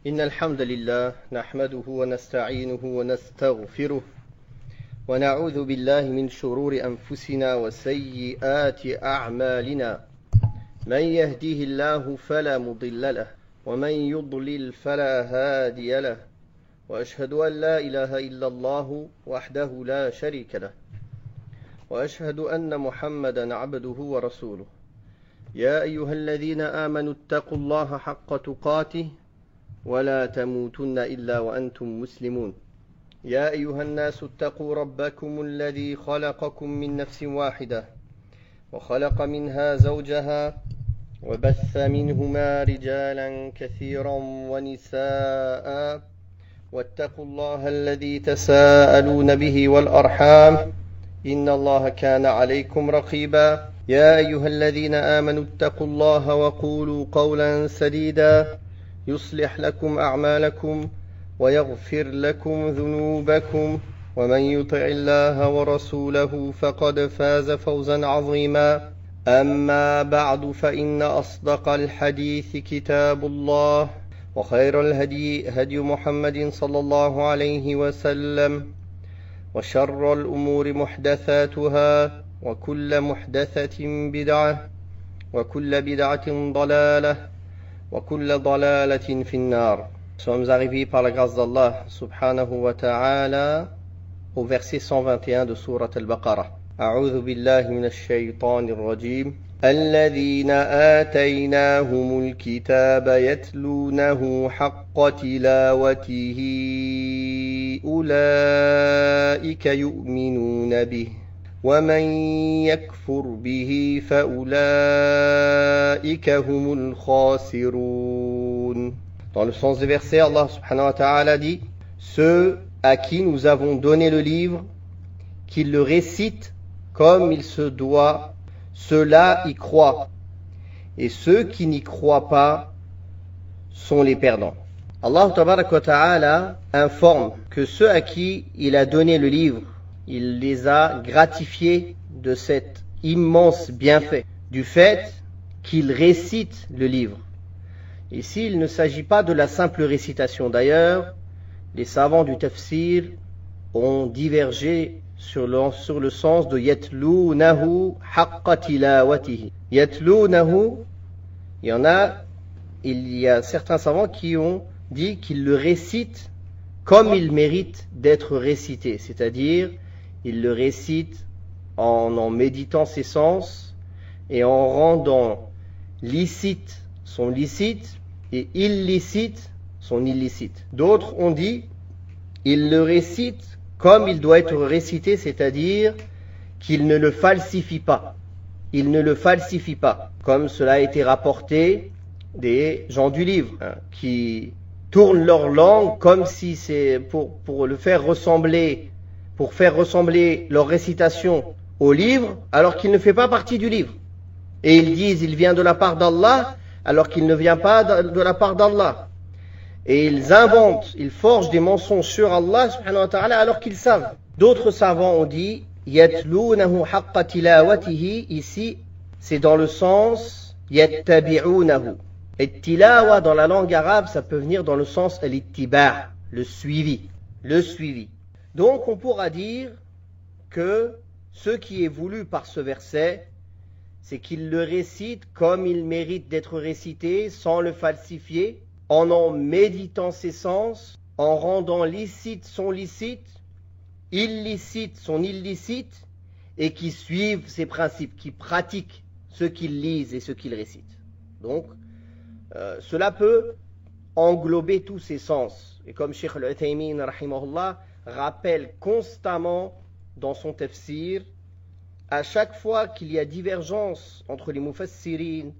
إن الحمد لله نحمده ونستعينه ونستغفره ونعوذ بالله من شرور أنفسنا وسيئات أعمالنا من يهديه الله فلا مضل له ومن يضلل فلا هادي له وأشهد أن لا إله إلا الله وحده لا شريك له وأشهد أن محمدا عبده ورسوله يا أيها الذين آمنوا اتقوا الله حق تقاته ولا تموتن إلا وأنتم مسلمون يا أيها الناس اتقوا ربكم الذي خلقكم من نفس واحدة وخلق منها زوجها وبث منهما رجالا كثيرا ونساء واتقوا الله الذي تساءلون به والأرحام إن الله كان عليكم رقيبا يا أيها الذين آمنوا اتقوا الله وقولوا قولا سديدا يصلح لكم أعمالكم ويغفر لكم ذنوبكم ومن يطع الله ورسوله فقد فاز فوزا عظيما أما بعد فإن أصدق الحديث كتاب الله وخير الهدي هدي محمد صلى الله عليه وسلم وشر الأمور محدثاتها وكل محدثة بدعة وكل بدعة ضلالة وكل ضلالة في النار. Nous sommes arrivés par la grâce d'Allah subhanahu wa ta'ala au verset 121 de sourate al-Baqarah. أعوذ بالله من الشيطان الرجيم الذين آتيناهم الكتاب يتلونه حق تلاوته أولئك يؤمنون به ومن يكفر به فأولئك هم الخاسرون. Dans le sens du verset, Allah subhanahu wa ta'ala dit: ceux à qui nous avons donné le livre, qu'ils le récitent comme il se doit, ceux-là y croient. Et ceux qui n'y croient pas sont les perdants. Allah tabarak wa ta'ala informe que ceux à qui il a donné le livre, il les a gratifiés de cet immense bienfait, du fait qu'ils récitent le livre. Ici, il ne s'agit pas de la simple récitation. D'ailleurs, les savants du tafsir ont divergé sur le sens de yatlunahu haqqa tilawatihi. Yatlunahu, il y a certains savants qui ont dit qu'ils le récitent comme il mérite d'être récité, c'est-à-dire il le récite en méditant ses sens et en rendant licite son licite et illicite son illicite. D'autres ont dit il le récite comme il doit être récité, c'est-à-dire qu'il ne le falsifie pas. Il ne le falsifie pas, comme cela a été rapporté des gens du livre, qui tournent leur langue comme si c'est pour faire ressembler leur récitation au livre, alors qu'il ne fait pas partie du livre. Et ils disent il vient de la part d'Allah, alors qu'il ne vient pas de la part d'Allah. Et ils inventent, ils forgent des mensonges sur Allah subhanahu wa ta'ala alors qu'ils savent. D'autres savants ont dit yatlunahu haqqa tilawatihi, ici c'est dans le sens yattabi'unahu. Et tilawa dans la langue arabe, ça peut venir dans le sens al-ittiba', le suivi. Donc on pourra dire que ce qui est voulu par ce verset, c'est qu'il le récite comme il mérite d'être récité, sans le falsifier, en méditant ses sens, en rendant licite son licite, illicite son illicite, et qui suivent ses principes, qui pratiquent ce qu'ils lisent et ce qu'ils récitent. Donc, cela peut englober tous ces sens. Et comme Cheikh al-Uthaymin rahimahullah rappelle constamment dans son tafsir, à chaque fois qu'il y a divergence entre les mufassirin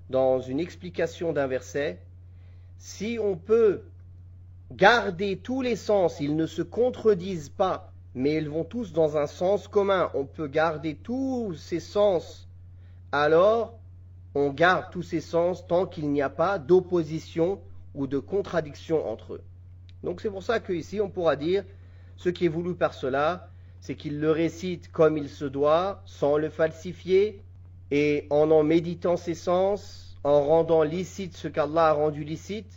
dans une explication d'un verset, si on peut garder tous les sens, ils ne se contredisent pas, mais ils vont tous dans un sens commun, on peut garder tous ces sens, alors on garde tous ces sens tant qu'il n'y a pas d'opposition ou de contradiction entre eux. Donc c'est pour ça qu'ici on pourra dire, ce qui est voulu par cela, c'est qu'il le récite comme il se doit, sans le falsifier, et en méditant ses sens, en rendant licite ce qu'Allah a rendu licite,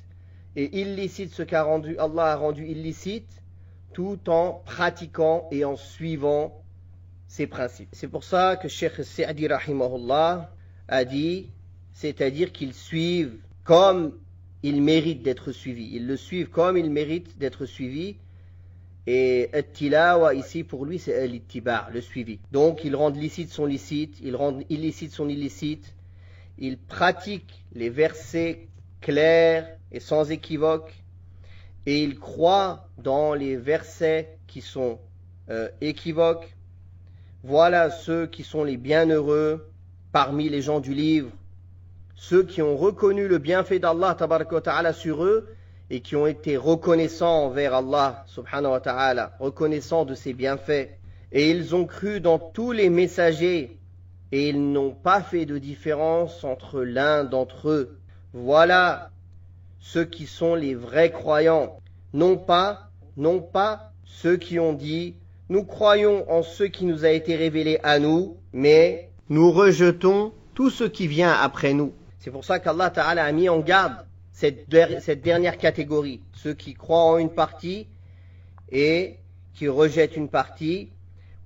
et illicite ce qu'Allah a rendu illicite, tout en pratiquant et en suivant ses principes. C'est pour ça que Cheikh Sa'di rahimahullah a dit, c'est-à-dire qu'ils suivent comme ils méritent d'être suivis. Ils le suivent comme ils méritent d'être suivis. Et at-tilawa ici pour lui c'est l'ittiba', le suivi. Donc ils rendent licite son licite, ils rendent illicite son illicite. Ils pratiquent les versets clairs et sans équivoque. Et ils croient dans les versets qui sont équivoques. Voilà ceux qui sont les bienheureux parmi les gens du livre, ceux qui ont reconnu le bienfait d'Allah tabaraka wa ta'ala sur eux et qui ont été reconnaissants envers Allah subhanahu wa ta'ala, reconnaissants de ses bienfaits. Et ils ont cru dans tous les messagers et ils n'ont pas fait de différence entre l'un d'entre eux. Voilà ceux qui sont les vrais croyants, non pas ceux qui ont dit « Nous croyons en ce qui nous a été révélé à nous, mais nous rejetons tout ce qui vient après nous. » C'est pour ça qu'Allah Ta'ala a mis en garde cette dernière catégorie, ceux qui croient en une partie et qui rejettent une partie.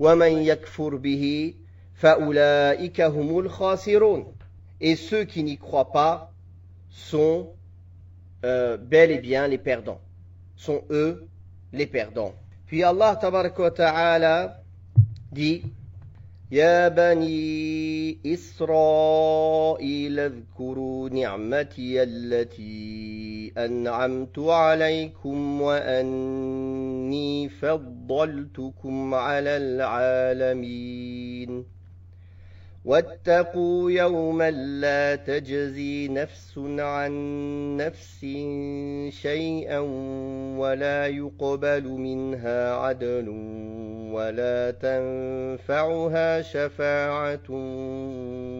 وَمَنْ يَكْفُرْ بِهِ فَأُولَٰئِكَ هُمُ الْخَاسِرُونَ. Et ceux qui n'y croient pas sont bel et bien les perdants, sont eux les perdants. Puis Allah tabaraka wa ta'ala dit يا بني إسرائيل اذكروا نعمتي التي أنعمت عليكم وأني فضلتكم على العالمين واتقوا يوما لا تجزي نفس عن نفس شيئا ولا يقبل منها عدل ولا تنفعها شفاعة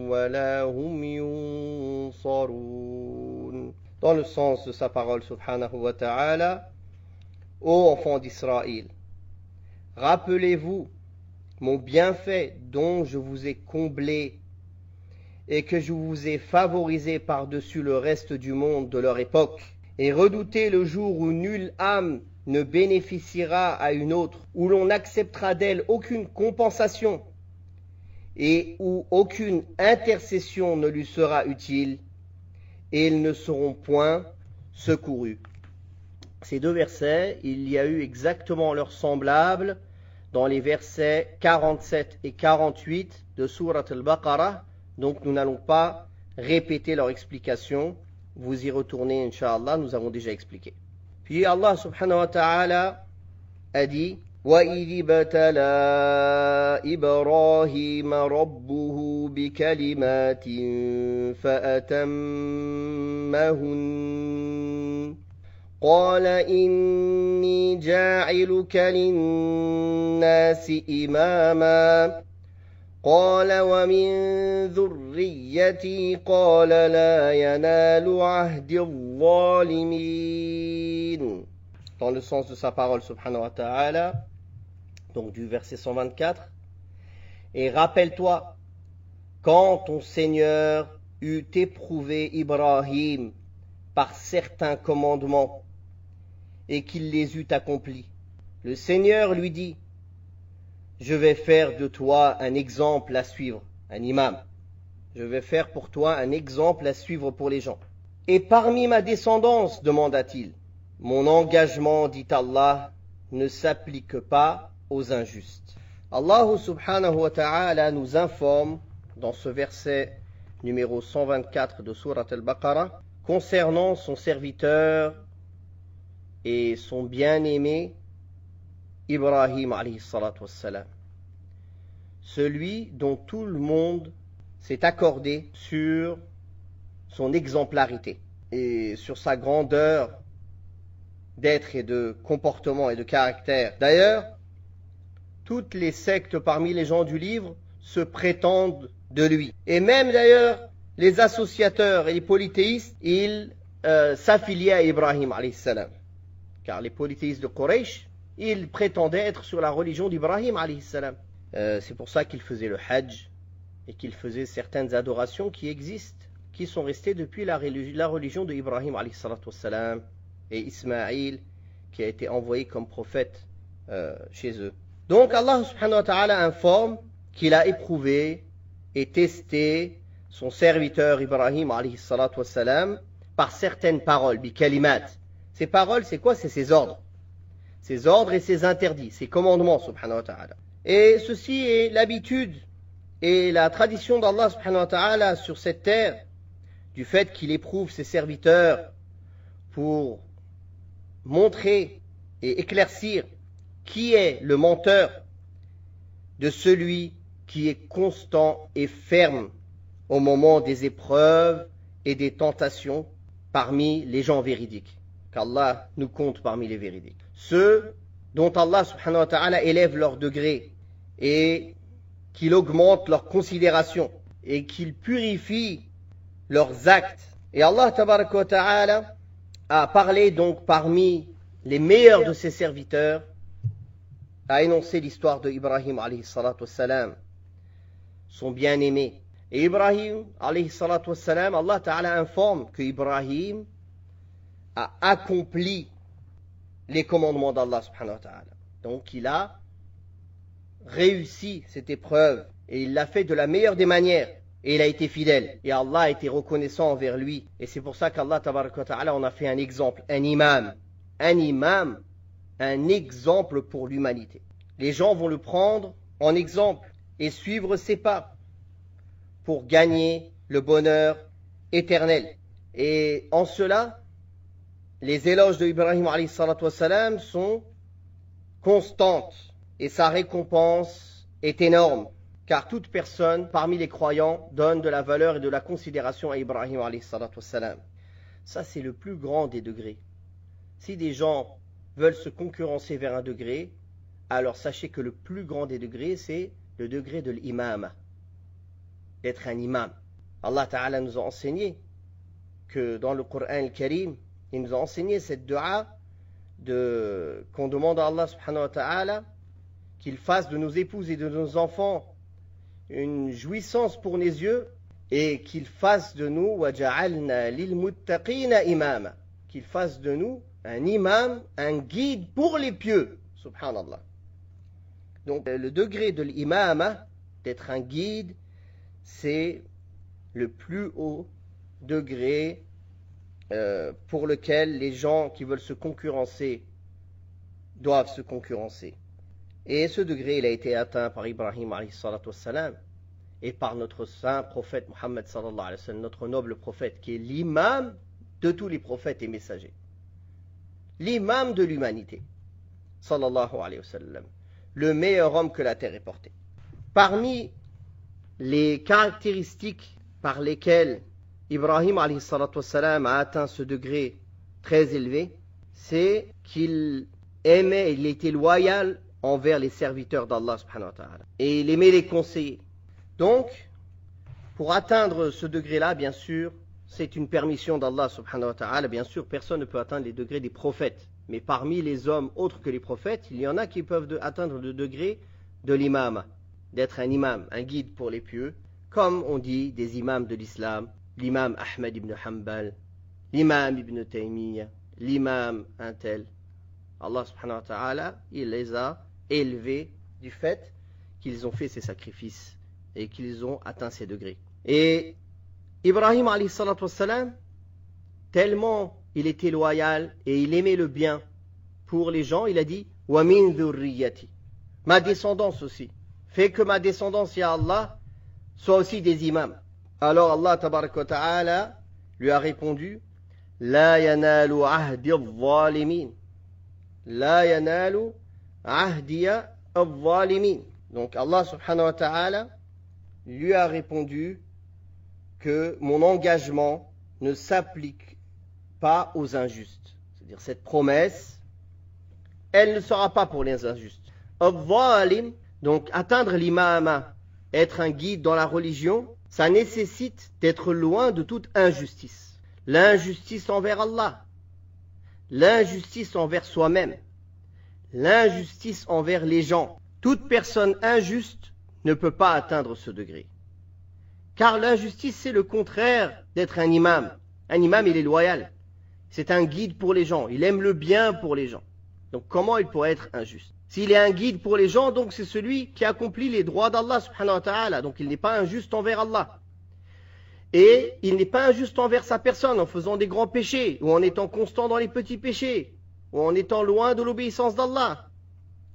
ولا هم ينصرون. Dans le sens de sa parole subhanahu wa ta'ala, ô enfants d'Israël, rappelez-vous mon bienfait dont je vous ai comblé et que je vous ai favorisé par-dessus le reste du monde de leur époque. Et redoutez le jour où nulle âme ne bénéficiera à une autre, où l'on n'acceptera d'elle aucune compensation et où aucune intercession ne lui sera utile et ils ne seront point secourus. Ces deux versets, il y a eu exactement leur semblable dans les versets 47 et 48 de Surat al-Baqarah. Donc nous n'allons pas répéter leur explication. Vous y retournez, Inch'Allah, nous avons déjà expliqué. Puis Allah subhanahu wa ta'ala a dit وَإِذِ ابْتَلَى إِبْرَاهِيمَ رَبُّهُ بِكَلِمَاتٍ فَأَتَمَّهُنَّ قال إني جاعلك للناس إماما قال ومن ذريتي قال لا ينال عهد الظالمين. Dans le sens de sa parole subhanahu wa ta'ala, donc du verset 124, et rappelle-toi quand ton Seigneur eut éprouvé Ibrahim par certains commandements et qu'il les eut accomplis. Le Seigneur lui dit, je vais faire de toi un exemple à suivre, un imam. Je vais faire pour toi un exemple à suivre pour les gens. Et parmi ma descendance, demanda-t-il, mon engagement, dit Allah, ne s'applique pas aux injustes. Allah subhanahu wa ta'ala nous informe dans ce verset numéro 124 de Surat al-Baqarah concernant son serviteur et son bien-aimé Ibrahim alayhi salatu wassalam, celui dont tout le monde s'est accordé sur son exemplarité et sur sa grandeur d'être et de comportement et de caractère. D'ailleurs, toutes les sectes parmi les gens du livre se prétendent de lui. Et même d'ailleurs, les associateurs et les polythéistes, ils s'affiliaient à Ibrahim alayhi salam. Car les polythéistes de Quraysh, ils prétendaient être sur la religion d'Ibrahim alayhi salam. C'est pour ça qu'ils faisaient le hajj et qu'ils faisaient certaines adorations qui existent, qui sont restées depuis la religion d'Ibrahim alayhi salatu wassalam. et Ismaïl qui a été envoyé comme prophète chez eux. Donc Allah subhanahu wa ta'ala informe qu'il a éprouvé et testé son serviteur Ibrahim alayhi salatu wassalam par certaines paroles, bi kalimat. Ces paroles, c'est quoi? C'est ses ordres. Ses ordres et ses interdits, ses commandements subhanahu wa ta'ala. Et ceci est l'habitude et la tradition d'Allah subhanahu wa ta'ala sur cette terre, du fait qu'il éprouve ses serviteurs pour montrer et éclaircir qui est le menteur de celui qui est constant et ferme au moment des épreuves et des tentations parmi les gens véridiques. Qu'Allah nous compte parmi les véridiques. Ceux dont Allah subhanahu wa ta'ala élève leur degré et qu'il augmente leur considération et qu'il purifie leurs actes. Et Allah tabaraka wa ta'ala a parlé donc parmi les meilleurs de ses serviteurs, a énoncé l'histoire de Ibrahim alayhi salatu wassalam, son bien-aimé. Et Ibrahim alayhi salatu wassalam, Allah ta'ala informe que Ibrahim a accompli les commandements d'Allah subhanahu wa ta'ala. Donc il a réussi cette épreuve et il l'a fait de la meilleure des manières et il a été fidèle et Allah a été reconnaissant envers lui. Et c'est pour ça qu'Allah tabaraka wa ta'ala en a fait un exemple, un imam, un exemple pour l'humanité. Les gens vont le prendre en exemple et suivre ses pas pour gagner le bonheur éternel. Et en cela, les éloges de Ibrahim alayhi salatu wassalam sont constantes et sa récompense est énorme, car toute personne parmi les croyants donne de la valeur et de la considération à Ibrahim alayhi salatu wassalam. Ça, c'est le plus grand des degrés. Si des gens veulent se concurrencer vers un degré, alors sachez que le plus grand des degrés, c'est le degré de l'imam, d'être un imam. Allah Ta'ala nous a enseigné que dans le Coran al-Karim, il nous a enseigné cette dua qu'on demande à Allah subhanahu wa ta'ala qu'il fasse de nos épouses et de nos enfants une jouissance pour les yeux et qu'il fasse de nous وَجَعَلْنَا لِلْمُتَّقِينَ إِمَامًا, qu'il fasse de nous un imam, un guide pour les pieux, subhanallah. Donc le degré de l'imama, d'être un guide, c'est le plus haut degré pour lequel les gens qui veulent se concurrencer doivent se concurrencer. Et ce degré, il a été atteint par Ibrahim alayhi salatu wassalam et par notre saint prophète Muhammad sallallahu alayhi wa sallam, notre noble prophète, qui est l'imam de tous les prophètes et messagers. L'imam de l'humanité, sallallahu alayhi wa sallam, le meilleur homme que la terre ait porté. Parmi les caractéristiques par lesquelles Ibrahim alayhi salatu wassalam a atteint ce degré très élevé, c'est qu'il aimait, il était loyal envers les serviteurs d'Allah subhanahu wa ta'ala. Et il aimait les conseiller. Donc, pour atteindre ce degré-là, bien sûr, c'est une permission d'Allah subhanahu wa ta'ala. Bien sûr, personne ne peut atteindre les degrés des prophètes. Mais parmi les hommes autres que les prophètes, il y en a qui peuvent atteindre le degré de l'imam, d'être un imam, un guide pour les pieux, comme on dit des imams de l'islam, l'imam Ahmed ibn Hanbal, l'imam ibn Taymiyyah, l'imam un tel. Allah subhanahu wa ta'ala, il les a élevés du fait qu'ils ont fait ces sacrifices et qu'ils ont atteint ces degrés. Et Ibrahim alayhi salatu wassalam, tellement il était loyal et il aimait le bien pour les gens, il a dit wa min dhurriyyati, ma descendance aussi, fais que ma descendance, ya Allah, soit aussi des imams. Alors Allah tabaraka wa ta'ala lui a répondu la yanalu ahdi al-zalimin, la yanalu ahdi al-zalimin. Donc Allah subhanahu wa ta'ala lui a répondu que mon engagement ne s'applique pas aux injustes. C'est-à-dire cette promesse, elle ne sera pas pour les injustes. Al-zalim, donc atteindre l'imama, être un guide dans la religion, ça nécessite d'être loin de toute injustice. L'injustice envers Allah, l'injustice envers soi-même, l'injustice envers les gens. Toute personne injuste ne peut pas atteindre ce degré. Car l'injustice, c'est le contraire d'être un imam. Un imam, il est loyal. C'est un guide pour les gens. Il aime le bien pour les gens. Donc comment il pourrait être injuste? S'il est un guide pour les gens, donc c'est celui qui accomplit les droits d'Allah subhanahu wa ta'ala. Donc il n'est pas injuste envers Allah. Et il n'est pas injuste envers sa personne en faisant des grands péchés, ou en étant constant dans les petits péchés, ou en étant loin de l'obéissance d'Allah.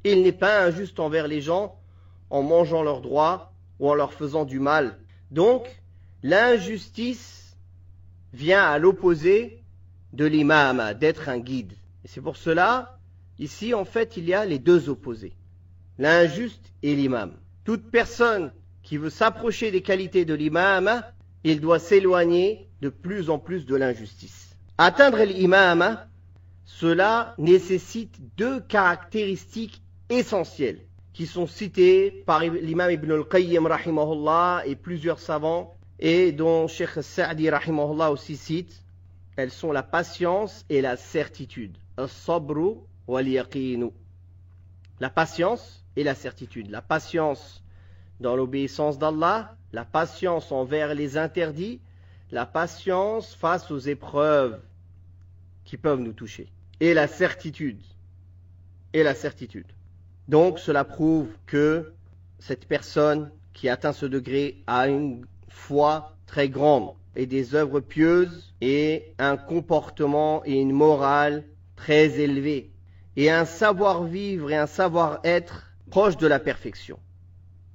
Il n'est pas injuste envers les gens en mangeant leurs droits ou en leur faisant du mal. Donc, l'injustice vient à l'opposé de l'imam, d'être un guide. Et c'est pour cela, ici, en fait, il y a les deux opposés, l'injuste et l'imam. Toute personne qui veut s'approcher des qualités de l'imam, il doit s'éloigner de plus en plus de l'injustice. Atteindre l'imam, cela nécessite deux caractéristiques essentielles qui sont citées par l'imam Ibn al-Qayyim rahimahullah et plusieurs savants et dont Cheikh Sa'di rahimahullah aussi cite. Elles sont la patience et la certitude. As-sabru wal-yaqinu. La patience et la certitude. La patience dans l'obéissance d'Allah, la patience envers les interdits, la patience face aux épreuves qui peuvent nous toucher. Et la certitude. Et la certitude. Donc cela prouve que cette personne qui atteint ce degré a une foi très grande et des œuvres pieuses et un comportement et une morale très élevés et un savoir-vivre et un savoir-être proche de la perfection,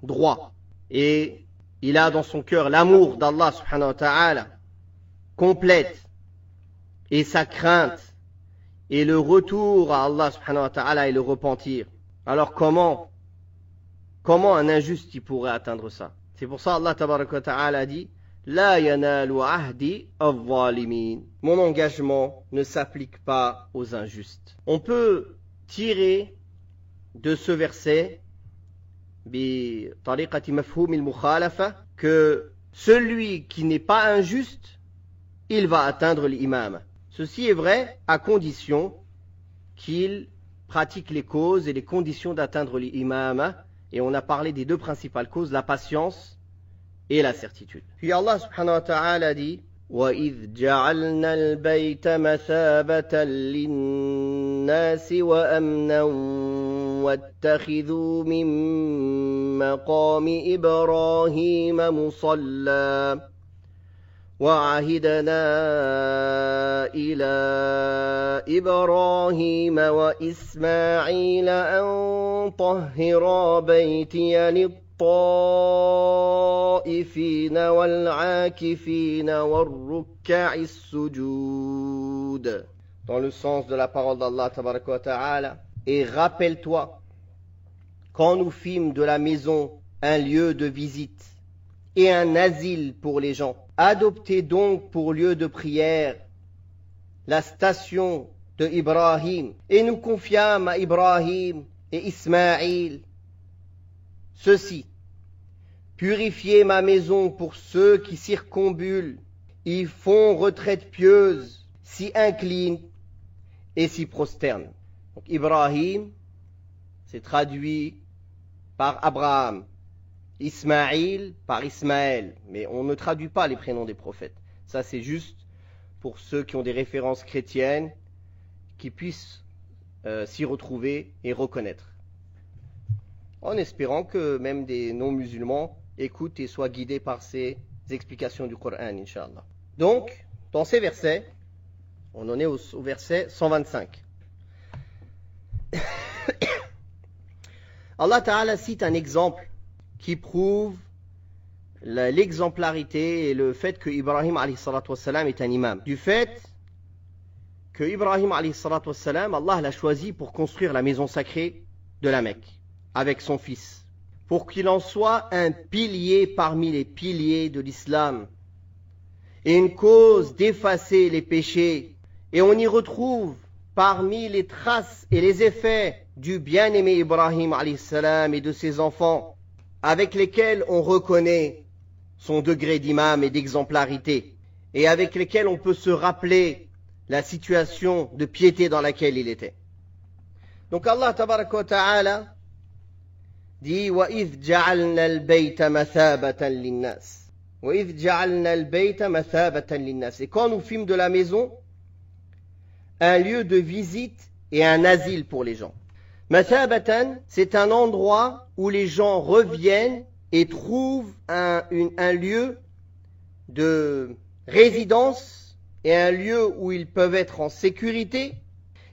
droit. Et il a dans son cœur l'amour d'Allah subhanahu wa ta'ala complète et sa crainte et le retour à Allah subhanahu wa ta'ala et le repentir. Alors comment un injuste il pourrait atteindre ça? C'est pour ça Allah tabaraka wa ta'ala dit La yanalu ahdi al-zalimin. Mon engagement ne s'applique pas aux injustes. On peut tirer de ce verset bi-tariqati mafhum al-mukhalafa que celui qui n'est pas injuste, il va atteindre l'imam. Ceci est vrai à condition qu'il pratique les causes et les conditions d'atteindre l'imam. Et on a parlé des deux principales causes, la patience et la certitude. Puis Allah subhanahu wa ta'ala dit وَإِذْ جَعَلْنَا الْبَيْتَ مَثَابَةً لِلنَّاسِ وَأَمْنًا وَاتَّخِذُوا مِن مَّقَامِ إِبْرَاهِيمَ مُصَلًّى وَعَهِدْنَا إِلَى إِبْرَاهِيمَ وَإِسْمَاعِيلَ أَن طَهِّرَا بَيْتِيَ لِلطَّائِفِينَ وَالْعَاكِفِينَ وَالرُّكَّعِ السُّجُودِ. Dans le sens de la parole d'Allah tabaraka wa ta'ala. Et rappelle-toi, quand nous fîmes de la maison un lieu de visite et un asile pour les gens, adoptez donc pour lieu de prière la station de Ibrahim. Et nous confiâmes à Ibrahim et Ismaïl ceci: purifiez ma maison pour ceux qui circumambulent, y font retraite pieuse, s'y inclinent et s'y prosternent. Donc Ibrahim, c'est traduit par Abraham. Ismaïl par Ismaël, mais on ne traduit pas les prénoms des prophètes. Ça c'est juste pour ceux qui ont des références chrétiennes, qui puissent s'y retrouver et reconnaître. En espérant que même des non-musulmans écoutent et soient guidés par ces explications du Coran, Inch'Allah. Donc, dans ces versets, on en est au verset 125. Allah Ta'ala cite un exemple qui prouve l'exemplarité et le fait que Ibrahim alayhi salatu wassalam est un imam. Du fait que Ibrahim alayhi salatu wassalam, Allah l'a choisi pour construire la maison sacrée de la Mecque avec son fils, pour qu'il en soit un pilier parmi les piliers de l'islam et une cause d'effacer les péchés. Et on y retrouve parmi les traces et les effets du bien-aimé Ibrahim alayhi salam et de ses enfants, avec lesquels on reconnaît son degré d'imam et d'exemplarité, et avec lesquels on peut se rappeler la situation de piété dans laquelle il était. Donc Allah tabaraka wa ta'ala dit وَإِذْ جَعَلْنَا الْبَيْتَ مَثَابَةً لِلنَّاسِ وَإِذْ جَعَلْنَا الْبَيْتَ مَثَابَةً لِلنَّاسِ. Et quand nous fîmes de la maison un lieu de visite et un asile pour les gens. Mathabatan, c'est un endroit où les gens reviennent et trouvent un lieu de résidence et un lieu où ils peuvent être en sécurité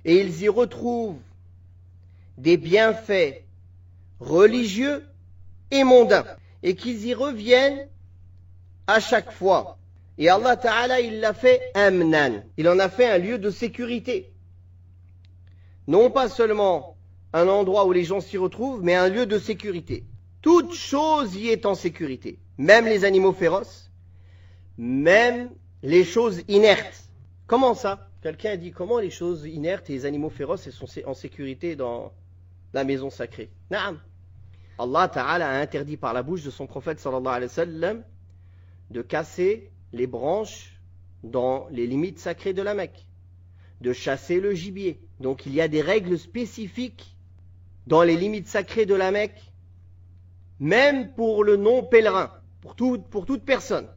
et ils y retrouvent des bienfaits religieux et mondains et qu'ils y reviennent à chaque fois. Et Allah Ta'ala, il l'a fait amnan. Il en a fait un lieu de sécurité. Non pas seulement un endroit où les gens s'y retrouvent, mais un lieu de sécurité. Toute chose y est en sécurité. Même les animaux féroces, même les choses inertes. Comment ça? Quelqu'un dit comment les choses inertes et les animaux féroces sont en sécurité dans la maison sacrée? Naam. Allah Ta'ala a interdit par la bouche de son prophète sallallahu alayhi wa sallam de casser les branches dans les limites sacrées de la Mecque, de chasser le gibier. Donc il y a des règles spécifiques dans les limites sacrées de la Mecque, même pour le non-pèlerin, pour toute personne.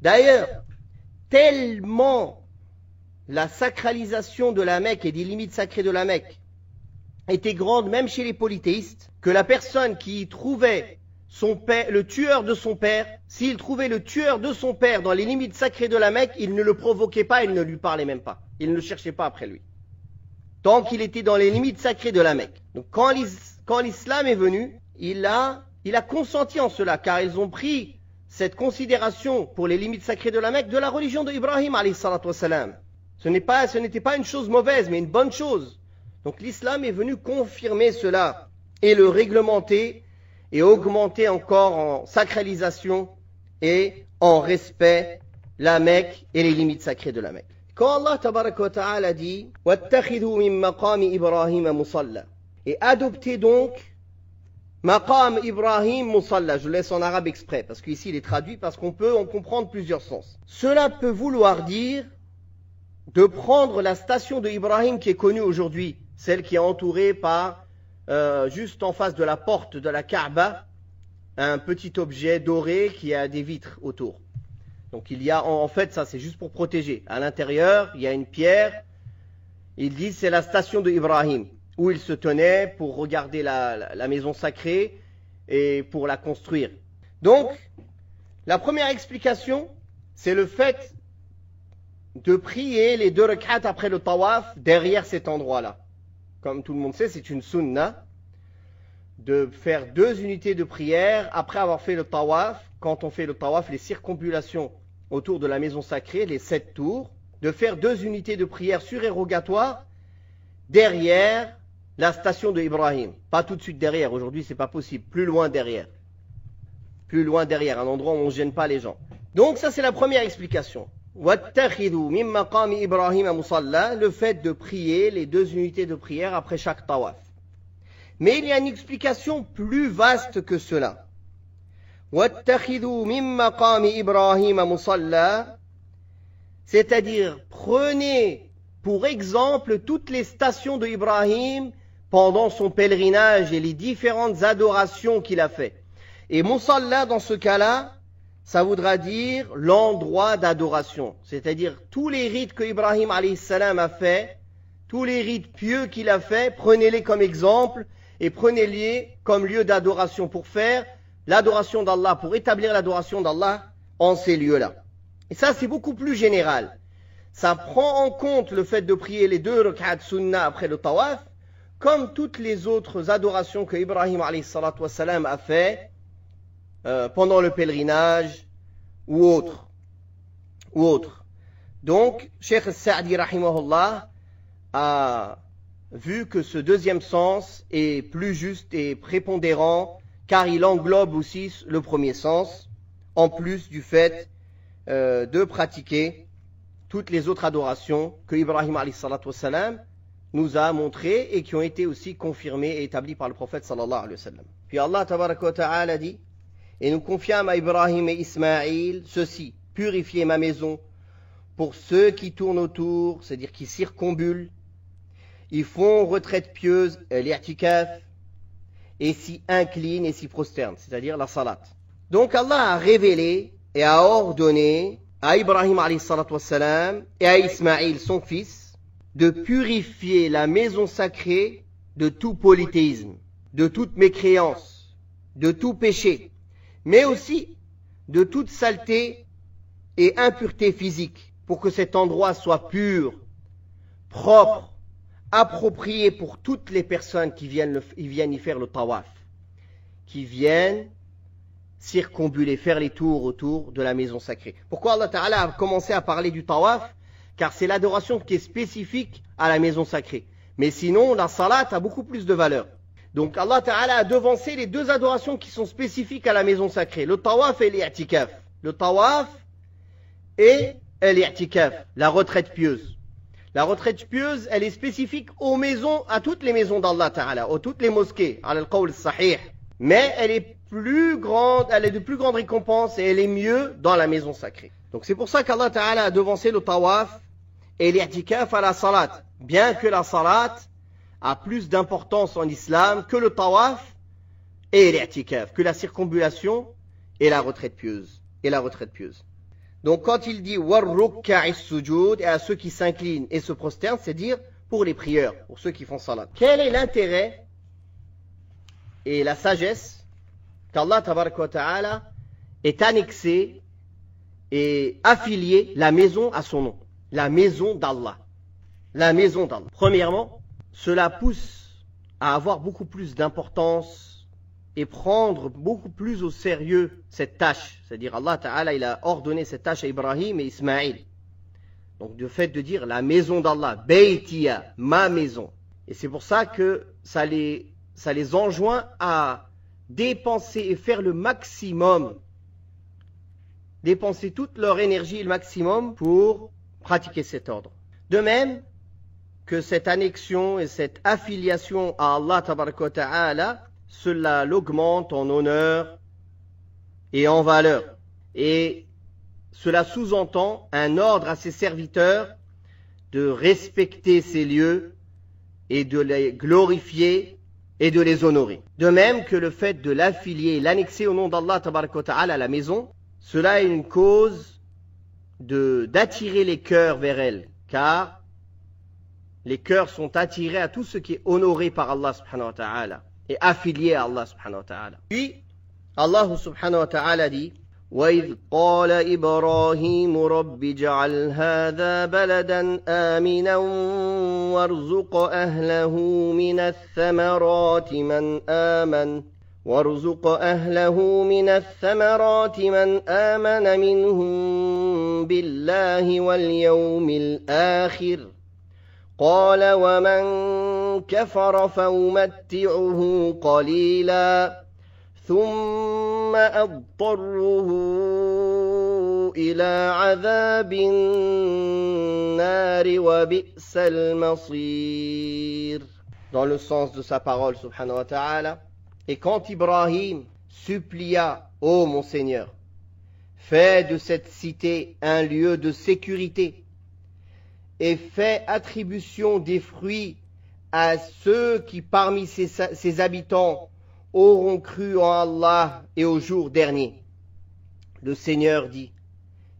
D'ailleurs, tellement la sacralisation de la Mecque et des limites sacrées de la Mecque était grande, même chez les polythéistes, que la personne qui trouvait son père, le tueur de son père, s'il trouvait le tueur de son père dans les limites sacrées de la Mecque, il ne le provoquait pas, il ne lui parlait même pas. Il ne le cherchait pas après lui. Tant qu'il était dans les limites sacrées de la Mecque. Donc quand l'islam est venu, il a consenti en cela, car ils ont pris cette considération pour les limites sacrées de la Mecque de la religion de Ibrahim alayhi salatu wassalam. Ce n'était pas une chose mauvaise, mais une bonne chose. Donc l'islam est venu confirmer cela et le réglementer et augmenter encore en sacralisation et en respect la Mecque et les limites sacrées de la Mecque. Quand Allah tabaraka wa ta'ala dit « Wattakhidhu min maqami Ibrahim musalla » et adoptez donc maqam Ibrahim musalla, je laisse en arabe exprès, parce qu'ici il est traduit, parce qu'on peut en comprendre plusieurs sens. Cela peut vouloir dire de prendre la station de Ibrahim qui est connue aujourd'hui, celle qui est entourée par, juste en face de la porte de la Kaaba, un petit objet doré qui a des vitres autour. Donc il y a, en fait, ça c'est juste pour protéger. À l'intérieur, il y a une pierre. Ils disent c'est la station de Ibrahim, où il se tenait pour regarder la maison sacrée et pour la construire. Donc, la première explication, c'est le fait de prier les 2 rak'at après le tawaf derrière cet endroit-là. Comme tout le monde sait, c'est une sunna de faire 2 unités de prière après avoir fait le tawaf. Quand on fait le tawaf, les circumambulations autour de la maison sacrée, les 7 tours, de faire 2 unités de prière surérogatoires derrière la station de Ibrahim. Pas tout de suite derrière, aujourd'hui c'est pas possible, plus loin derrière. Plus loin derrière, un endroit où on ne gêne pas les gens. Donc ça c'est la première explication. وَاتَّخِذُوا مِن مَّقَامِ إِبْرَاهِيمَ مُصَلَّى, le fait de prier les 2 unités de prière après chaque tawaf. Mais il y a une explication plus vaste que cela. وَاتَّخِذُوا مِن مَّقَامِ إِبْرَاهِيمَ مُصَلَّى, c'est-à-dire prenez pour exemple toutes les stations de Ibrahim pendant son pèlerinage et les différentes adorations qu'il a fait. Et Musalla dans ce cas-là, ça voudra dire l'endroit d'adoration. C'est-à-dire tous les rites que Ibrahim alayhi salam a fait, tous les rites pieux qu'il a fait, prenez-les comme exemple et prenez-les comme lieu d'adoration pour faire l'adoration d'Allah, pour établir l'adoration d'Allah en ces lieux-là. Et ça c'est beaucoup plus général. Ça prend en compte le fait de prier les 2 rak'at sunnah après le tawaf, comme toutes les autres adorations que Ibrahim alayhi salatu wassalam a fait pendant le pèlerinage ou autre. Donc, Cheikh Sa'di rahimahullah a vu que ce deuxième sens est plus juste et prépondérant, car il englobe aussi le premier sens, en plus du fait de pratiquer toutes les autres adorations que Ibrahim alayhi salatu wassalam nous a montrées et qui ont été aussi confirmées et établies par le prophète sallallahu alayhi wa sallam. Puis Allah tabaraka wa ta'ala dit: et nous confiâmes à Ibrahim et Ismaïl ceci: purifiez ma maison pour ceux qui tournent autour, c'est-à-dire qui circumambulent, ils font retraite pieuse, l'i'tikaf, et s'y inclinent et s'y prosternent, c'est-à-dire la salat. Donc Allah a révélé et a ordonné à Ibrahim alayhi salatu wassalam et à Ismaïl son fils de purifier la maison sacrée de tout polythéisme, de toute mécréance, de tout péché, mais aussi de toute saleté et impureté physique, pour que cet endroit soit pur, propre, approprié pour toutes les personnes qui viennent y faire le tawaf, qui viennent circumbuler, faire les tours autour de la maison sacrée. Pourquoi Allah Ta'ala a commencé à parler du tawaf? Car c'est l'adoration qui est spécifique à la maison sacrée. Mais sinon, la salat a beaucoup plus de valeur. Donc Allah Ta'ala a devancé les deux adorations qui sont spécifiques à la maison sacrée, le tawaf et l'i'tikaf. Le tawaf et l'i'tikaf, la retraite pieuse. La retraite pieuse, elle est spécifique aux maisons, à toutes les maisons d'Allah Ta'ala, à toutes les mosquées, à al-qawl sahih. Mais elle est plus grande, elle est de plus grande récompense et elle est mieux dans la maison sacrée. Donc c'est pour ça qu'Allah Ta'ala a devancé le tawaf et l'i'tikaf à la salat. Bien que la salat a plus d'importance en islam que le tawaf et l'i'tikaf, que la circumambulation et la retraite pieuse. Donc quand il dit warrukka'i sujud, et à ceux qui s'inclinent et se prosternent, c'est dire pour les prières, pour ceux qui font salat. Quel est l'intérêt et la sagesse qu'Allah Tabaraka wa Ta'ala est annexé et affilié la maison à son nom, la maison d'Allah. La maison d'Allah. Premièrement, cela pousse à avoir beaucoup plus d'importance et prendre beaucoup plus au sérieux cette tâche. C'est-à-dire Allah Ta'ala, il a ordonné cette tâche à Ibrahim et Ismaïl. Donc le fait de dire la maison d'Allah, Baytiya, ma maison. Et c'est pour ça que ça les enjoint à dépenser et faire le maximum, dépenser toute leur énergie le maximum pour pratiquer cet ordre. De même que cette annexion et cette affiliation à Allah Tabaraka wa Ta'ala, cela l'augmente en honneur et en valeur. Et cela sous-entend un ordre à ses serviteurs de respecter ces lieux et de les glorifier et de les honorer. De même que le fait de l'affilier et l'annexer au nom d'Allah Tabaraka wa Ta'ala à la maison, cela est une cause d'attirer les cœurs vers elle, car les cœurs sont attirés à tout ce qui est honoré par Allah subhanahu wa ta'ala et affilié à Allah subhanahu wa ta'ala. Puis, Allah subhanahu wa ta'ala dit وَإِذْ قَالَ إِبْرَاهِيمُ رَبِّ اجْعَلْ هَذَا بَلَدًا آمِنًا وَارْزُقْ أَهْلَهُ مِنَ الثَّمَرَاتِ مَنْ آمَنَ مِنْهُمْ بِاللَّهِ وَالْيَوْمِ الْآخِرِ قال ومن كفر فأمتعه قليلا ثم أضطره إلى عذاب النار وبئس المصير. Dans le sens de sa parole subhanahu wa ta'ala, et quand Ibrahim supplia, ô mon Seigneur, fais de cette cité un lieu de sécurité et fait attribution des fruits à ceux qui parmi ses habitants auront cru en Allah et au jour dernier. Le Seigneur dit,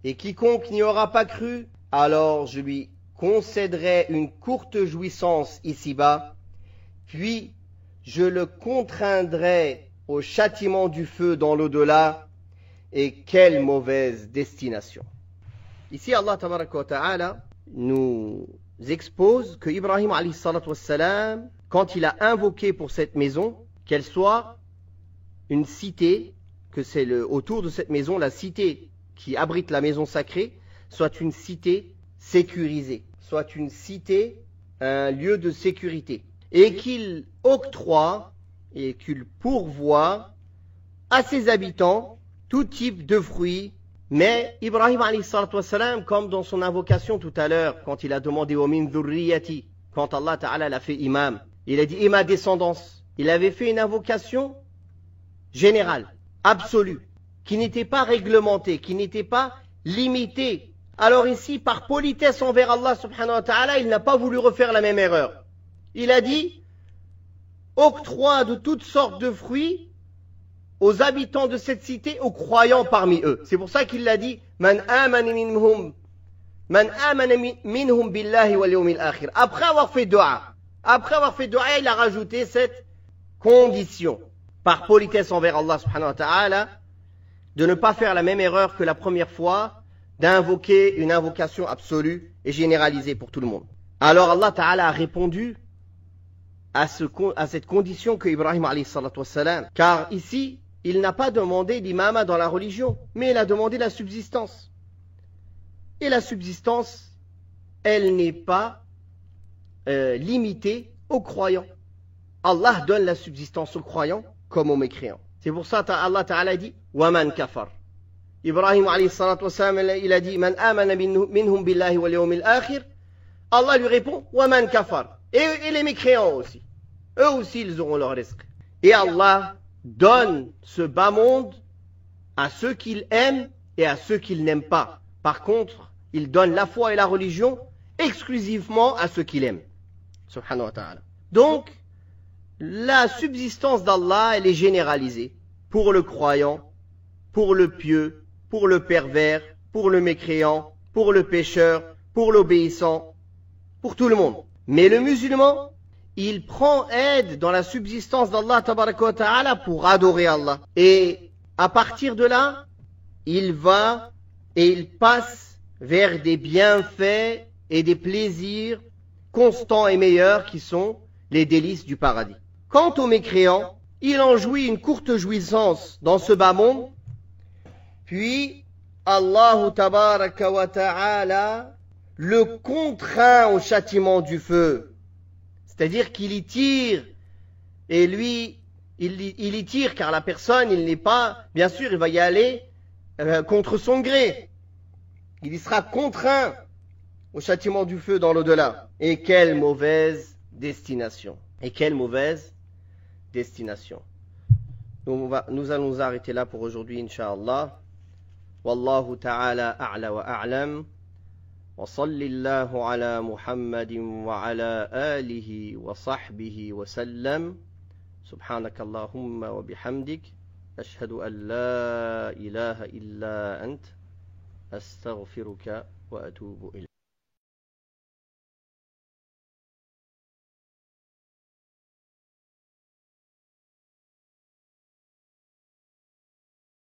et quiconque n'y aura pas cru, alors je lui concéderai une courte jouissance ici-bas, puis je le contraindrai au châtiment du feu dans l'au-delà, et quelle mauvaise destination. Ici Allah tabaraka wa ta'ala nous expose que Ibrahim alayhi salatu wassalam, quand il a invoqué pour cette maison, qu'elle soit une cité, que c'est autour de cette maison, la cité qui abrite la maison sacrée, soit une cité sécurisée, soit une cité, un lieu de sécurité, et qu'il octroie et qu'il pourvoit à ses habitants tout type de fruits. Mais Ibrahim alayhi salatu wassalam, comme dans son invocation tout à l'heure, quand il a demandé au min dhurriyati, quand Allah Ta'ala l'a fait imam, il a dit et ma descendance. Il avait fait une invocation générale, absolue, qui n'était pas réglementée, qui n'était pas limitée. Alors ici, par politesse envers Allah subhanahu wa ta'ala, il n'a pas voulu refaire la même erreur. Il a dit octroi de toutes sortes de fruits aux habitants de cette cité, aux croyants parmi eux. C'est pour ça qu'il l'a dit Man amana minhum Man amana minhum billahi wal yawmil akhir. Après avoir fait dua, il a rajouté cette condition, par politesse envers Allah subhanahu wa ta'ala, de ne pas faire la même erreur que la première fois, d'invoquer une invocation absolue et généralisée pour tout le monde. Alors Allah ta'ala a répondu à cette condition que Ibrahim alayhi salatu wassalam, car ici, il n'a pas demandé l'imama dans la religion, mais il a demandé la subsistance. Et la subsistance, elle n'est pas limitée aux croyants. Allah donne la subsistance aux croyants comme aux mécréants. C'est pour ça Allah Ta'ala dit وَمَنْ كَفَرْ. Ibrahim alayhi salatu wassalam, il a dit مَنْ آمَنَ مِنْهُمْ بِاللَّهِ وَالْيَوْمِ الْآخِرِ. Allah lui répond وَمَنْ كَفَرْ. Et les mécréants aussi. Eux aussi, ils auront leur risque. Et Allah donne ce bas monde à ceux qu'il aime et à ceux qu'il n'aime pas. Par contre, il donne la foi et la religion exclusivement à ceux qu'il aime. Subhanahu wa ta'ala. Donc, la subsistance d'Allah, elle est généralisée pour le croyant, pour le pieux, pour le pervers, pour le mécréant, pour le pécheur, pour l'obéissant, pour tout le monde. Mais le musulman, il prend aide dans la subsistance d'Allah tabaraka wa ta'ala pour adorer Allah. Et à partir de là, il va et il passe vers des bienfaits et des plaisirs constants et meilleurs qui sont les délices du paradis. Quant au mécréant, il en jouit une courte jouissance dans ce bas monde, puis Allah tabaraka wa ta'ala le contraint au châtiment du feu. C'est-à-dire qu'il y tire, et lui, il y tire car la personne, il n'est pas, bien sûr, il va y aller contre son gré. Il y sera contraint au châtiment du feu dans l'au-delà. Et quelle mauvaise destination. Et quelle mauvaise destination. Nous allons nous arrêter là pour aujourd'hui, Inch'Allah. Wallahu ta'ala a'la wa a'lam. وصل الله على محمد وعلى آله وصحبه وسلم سبحانك اللهم وبحمدك أشهد أن لا إله إلا أنت أستغفرك وأتوب إليك